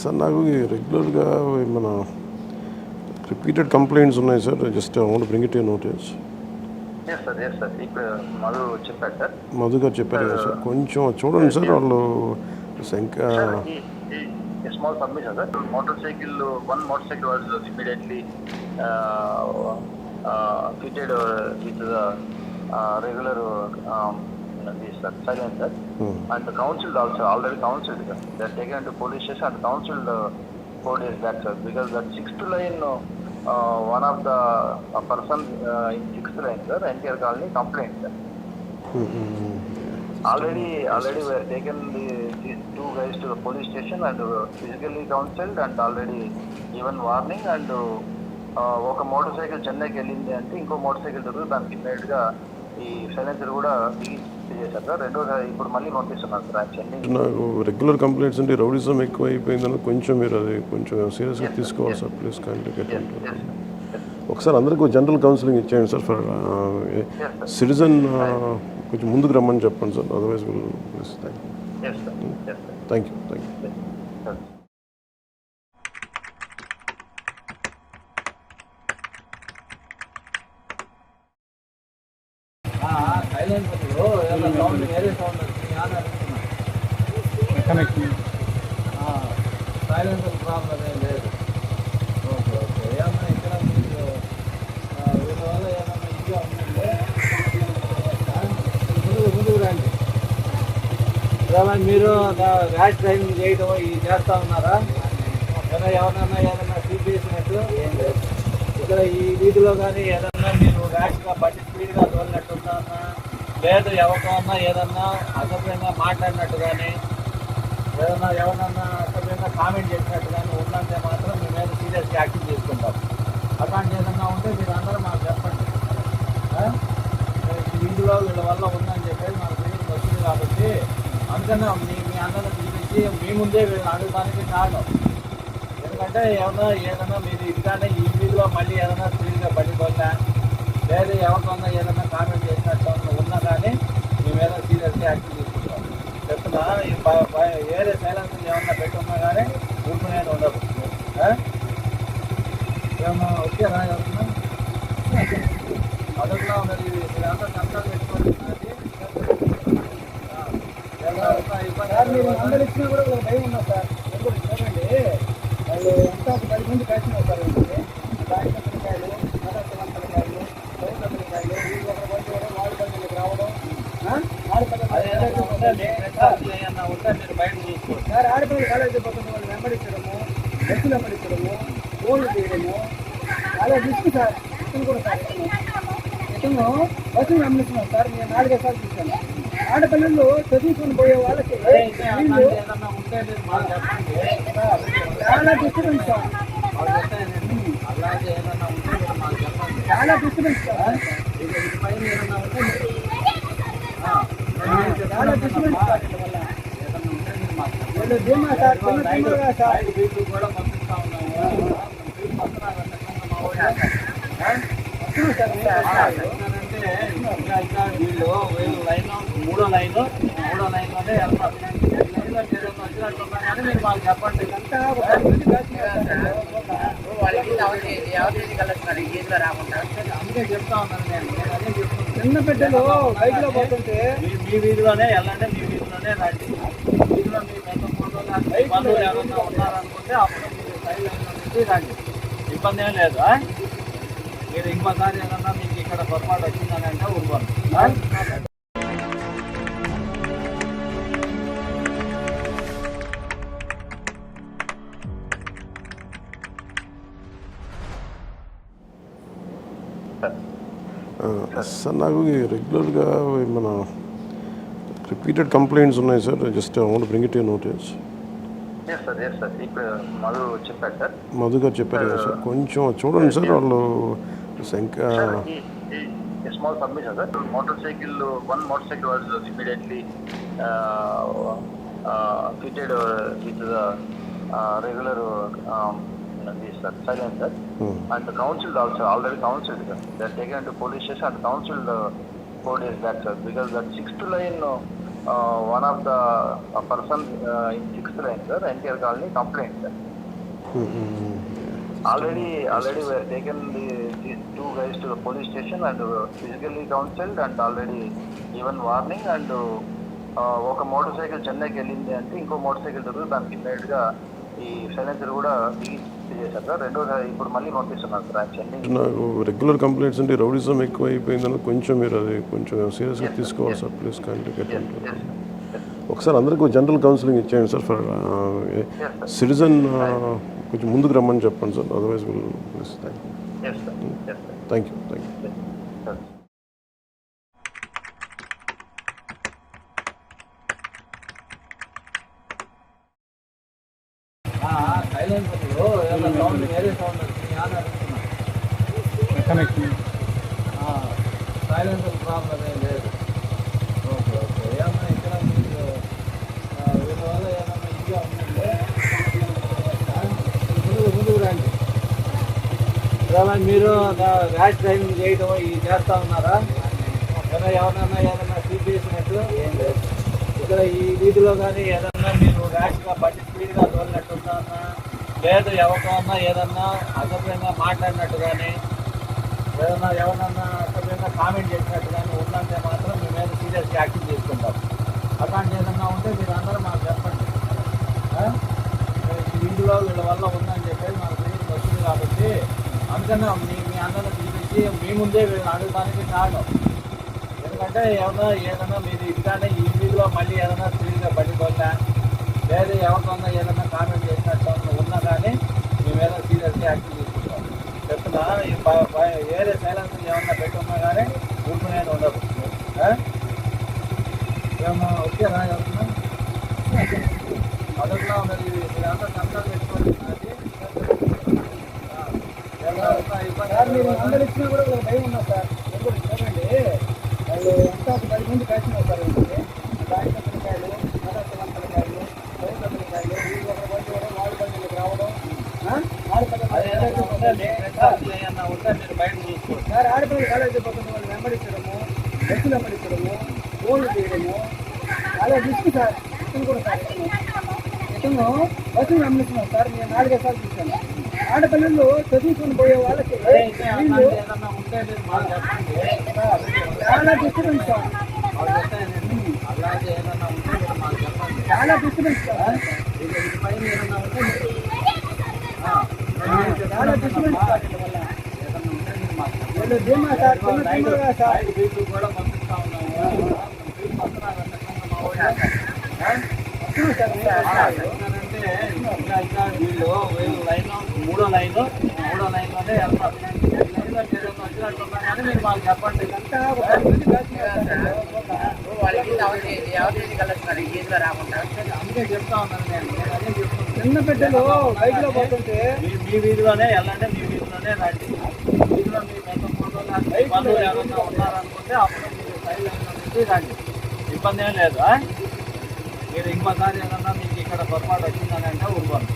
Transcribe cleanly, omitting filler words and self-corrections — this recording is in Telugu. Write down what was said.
సార్ నాకు రెగ్యులర్గా మన రిపీటెడ్ కంప్లైంట్స్ ఉన్నాయి sir. Just I want bring it you notice. Yes sir ఇప్పుడు మధు చెప్పారు సార్. మధు గారు చెప్పారు కదా సార్, కొంచెం చూడండి సార్. వాళ్ళు small submission sir. One motor cycle was immediately fitted with the regular this silencer, and the council also already counseled. They are taken to police station and counseled 4 days back, sir, because that 6th line, one of the person in 6th line, sir, NTR colony complaint, sir. Already we have taken these 2 guys to the police station and physically counseled and already given warning, and ఒక మోటార్ సైకిల్ చెన్నైకి వెళ్ళింది అంటే ఇంకో మోటార్ సైకిల్ దొరికి దానికి ఇమ్మీడియట్గా ఈ సైలెన్సర్ కూడా చేశారు సార్. రెండోసారి ఇప్పుడు మళ్ళీ పంపిస్తున్నారు సార్. చెన్నై నాకు రెగ్యులర్ కంప్లైంట్స్ అంటే రౌడిజం ఎక్కువ అయిపోయిందని కొంచెం మీరు అది కొంచెం సీరియస్గా తీసుకోవాలి సార్. Please contact. ఒకసారి అందరికీ జనరల్ కౌన్సిలింగ్ ఇచ్చేయండి సార్. ఫర్ సిటిజన్ కొంచెం ముందుకు రమ్మని చెప్పండి సార్. Otherwise thank you. సైలెన్సర్లో ఏదైనా సౌండ్ వేరే సౌండ్ వస్తుంది అని అడుగుతున్నాను. సైలెన్సర్ ప్రాబ్లం ఏం లేదు. ఓకే ఏమన్నా ఇక్కడ మీకు వీళ్ళ వల్ల ఏమన్నా ఇదిగా ఉందంటే ముందుకు రండి. ఏమన్నా మీరు ర్యాష్ డ్రైవింగ్ చేయడం ఇది చేస్తూ ఉన్నారా? ఏదన్నా సీట్ చేసినట్టు ఏం లేదు. ఇక్కడ ఈ వీధిలో కానీ ఏదన్నా మీరు ర్యాష్గా బండి స్పీడ్గా తోలినట్టున్నా, లేదు ఎవరికన్నా ఏదన్నా అసభ్యంగా మాట్లాడినట్టు కానీ, ఏదన్నా ఎవరన్నా అసభ్యంగా కామెంట్ చేసినట్టు కానీ ఉందంటే మాత్రం మీ మీద సీరియస్గా యాక్షన్ తీసుకుంటాం. అట్లాంటి ఏదన్నా ఉంటే మీరు అందరూ మాకు చెప్పండి. ఈ వీధిలో వీళ్ళ వల్ల ఉందని చెప్పేసి మాకు తెలియదు వస్తుంది కాబట్టి అందుకనే మీ అందరిని పిలిపించి మీ ముందే వీళ్ళని అడగడానికి కారణం. ఎందుకంటే ఏదన్నా మీరు ఇదిగానే ఈ వీధిలో మళ్ళీ ఏదైనా స్పీడ్గా బండి పోయినా, లేదు ఎవరికన్నా ఏదన్నా కామెంట్ చేసినట్టు ఉన్నా కానీ మీ మీద సీరియస్గా యాక్షన్ తీసుకుంటాం. చెప్తున్నా వేరే సైలెన్సర్ ఏమన్నా పెట్టున్నా కానీ ఊరుకునేది ఉండదు. ఏమన్నా వచ్చారా ఎవరన్నా అదొకలా ఉన్నది. మీరంతా కంట్రోల్ పెట్టుకోండి. అందరు ఇచ్చినా కూడా ఒక భయం ఉన్నా సార్. చూడండి వాళ్ళు ఎంత 10 మంది కలిసి వస్తారు. దానికాయలు మదర్శనంతకాయలు పౌర్ణమికాయలు వీళ్ళు ఒక బండి వాడి బండికి రావడం, మీరు బయట చూసుకోండి సార్. ఆడపిల్లలు కాలేజీ పోతున్న వాళ్ళు వెంబడించడము, బస్సులు వెంబడించడము, ఫోన్లు తీయడము చాలా రిస్క్ సార్. ఇతను కూడా సార్ ఇతను బస్సులు వెంబడిస్తున్నాం సార్. నేను 4-5 సార్లు చూశాను. ఆడపిల్లలు చదువుకొని పోయే వాళ్ళకి చాలా డిస్టర్బెన్స్ సార్. చాలా డిస్టర్బెన్స్ సార్. చాలా డిస్టర్బెన్స్ సార్. వీళ్ళు ధీమా సార్, చిన్నగా సార్ కూడా పంపిస్తా ఉన్నాము. వీళ్ళు లైన్ మూడో లైన్లోనే వెళ్తారు. మీరు మాకు చెప్పండి. అందుకే చెప్తా ఉన్నాను నేను అదే చెప్తాను. చిన్న బిడ్డలు బైక్ లో పోతుంటే మీ వీధిలోనే వెళ్ళండి, మీ వీధిలోనే రండి. వీధిలో మీ బంధువులు ఎవరన్నా ఉన్నారనుకుంటే అప్పుడు మీరు సైడ్ లైన్లో నుంచి రండి. ఇబ్బంది ఏం లేదు. మీరు ఇంకోసారి ఏదన్నా మీకు ఇక్కడ పొరపాటు వచ్చిందని అంటే ఊరుకోండి. సార్ నాకు రెగ్యులర్గా మన రిపీటెడ్ కంప్లైంట్స్ ఉన్నాయి sir. Just I want bring it you notice. Sir ఇప్పుడు మధు చెప్పారు సార్. మధు గారు చెప్పారు కదా సార్, కొంచెం చూడండి సార్. వాళ్ళు small submission sir. One motor cycle was immediately fitted with the regular this silencer, and the council also already counseled. They are taken to police station and counseled 4 days back, sir, because that 6th line, one of the person in 6th line, sir, NTR colony complaint, sir. Already we have taken these two guys to the police station and physically counseled and already given warning and ఒక మోటార్ సైకిల్ చెన్నైకి వెళ్ళింది అంటే ఇంకో మోటార్ సైకిల్ దొరికి దానికి ఇమ్మీడియట్గా ఈ సైలెన్సర్ కూడా చేశారు సార్. రెండోసారి ఇప్పుడు మళ్ళీ పంపిస్తున్నారు సార్ చెన్నై. నాకు రెగ్యులర్ కంప్లైంట్స్ అంటే రౌడిజం ఎక్కువ అయిపోయిందని కొంచెం మీరు అది కొంచెం సీరియస్గా తీసుకోవాలి sir please kindly get in to. ఒకసారి అందరికీ జనరల్ కౌన్సిలింగ్ ఇచ్చేయండి సార్ ఫర్ సిటిజన్ కొంచెం ముందుకు రమ్మని చెప్పండి sir, otherwise will please. Thank you. సైలెన్సర్లో ఏదైనా సౌండ్ వేరే సౌండ్ వచ్చింది అని అడుగుతున్నా. సైలెన్సర్ ప్రాబ్లం ఏం లేదు. ఓకే ఏమన్నా ఇక్కడ మీకు వీళ్ళ వల్ల ఏమన్నా ఇదిగా ఉందంటే ముందుకు రండి. ఇలా మీరు ర్యాష్ డ్రైవింగ్ చేయడం ఇది చేస్తూ ఉన్నారా? ఎవరినైనా ఏదైనా సీట్ చేసినట్టు ఏం లేదు. ఇక్కడ ఈ వీధిలో కానీ ఏదన్నా మీరు ర్యాష్గా బండి స్పీడ్గా తోలినట్టున్నా లేదు ఎవరికన్నా ఏదన్నా అసభ్యంగా మాట్లాడినట్టు కానీ ఏదన్నా ఎవరన్నా అసభ్యంగా కామెంట్ చేసినట్టు కానీ ఉందంటే మాత్రం మీ మీద సీరియస్గా యాక్షన్ తీసుకుంటాం. అలాంటి ఏదన్నా ఉంటే మీరు అందరూ మాకు చెప్పండి. ఈ వీధిలో వీళ్ళ వల్ల ఉందని చెప్పేసి మాకు తెలియదు వస్తుంది కాబట్టి అందుకనే మీ అందరిని పిలిపించి మీ ముందే వీళ్ళని అడగడానికి కారణం. ఎందుకంటే ఏదైనా మీరు ఇదిగానే ఈ వీధిలో మళ్ళీ ఏదైనా స్పీడ్గా బండి పోయినా లేదు ఎవరికన్నా ఏదైనా కామెంట్ చేసినట్టు ఉన్నా కానీ మీ మీద సీరియస్గా యాక్షన్ తీసుకుంటాం. చెప్తున్నా వేరే సైలెన్స్ ఏమన్నా పెట్టున్నా కానీ ఊరుకునేది ఉండదు. ఏమన్నా వచ్చారా ఎవరన్నా మొదట్లో మీరంతా సంతాలు పెట్టుకోండి. మీరు అందరు ఇచ్చినా కూడా ఒక భయం ఉన్నా సార్. చూడండి వాళ్ళు ఎంత 10 మంది కలిసి వస్తారు. దానికాయలు పిల్లకాయలు వాళ్ళ బండికి రావడం బయట చూసుకోండి సార్. ఆడపిల్లలు కాలేజీ పోతున్న వాళ్ళు వెంబడించడము, బస్సులు వెంబడించడము, ఫోన్లు చేయడము అలా రిస్క్ సార్. ఇతను కూడా సార్ ఇతను బస్సులు వెంబడిస్తున్నాం సార్. నేను 4 సార్లు చూశాను. ఆడపిల్లలు చదువుకుని పోయే వాళ్ళకి చాలా డిస్టర్బెన్స్ సార్. చాలా డిస్టర్బెన్స్ సార్. చాలా డిస్టర్బెన్స్ సార్. వీళ్ళు ధీమా సార్ చిన్నగా సార్ కూడా పంపిస్తా ఉన్నాము. ఇంకా వీళ్ళు లైన్ మూడో లైన్లోనే వెళ్తారు. వచ్చినట్టున్నా కానీ మీరు మాకు చెప్పండి. అందుకే చెప్తా ఉన్నాను నేను అదే చెప్తాను. చిన్న బిడ్డలు బైక్ లో పోతుంటే మీ వీధిలోనే వెళ్ళండి, మీ వీధిలోనే రండి. వీధిలో మీకు ఎంత బంధువులు ఏమన్నా ఉన్నారనుకుంటే అప్పుడు మీరు సైడ్ లైన్ నుంచి రండి, ఇబ్బంది ఏం లేదు. మీరు ఇంకోసారి ఏమన్నా మీకు ఇక్కడ పొరపాటు వచ్చిందని అంటే ఊరుకోండి.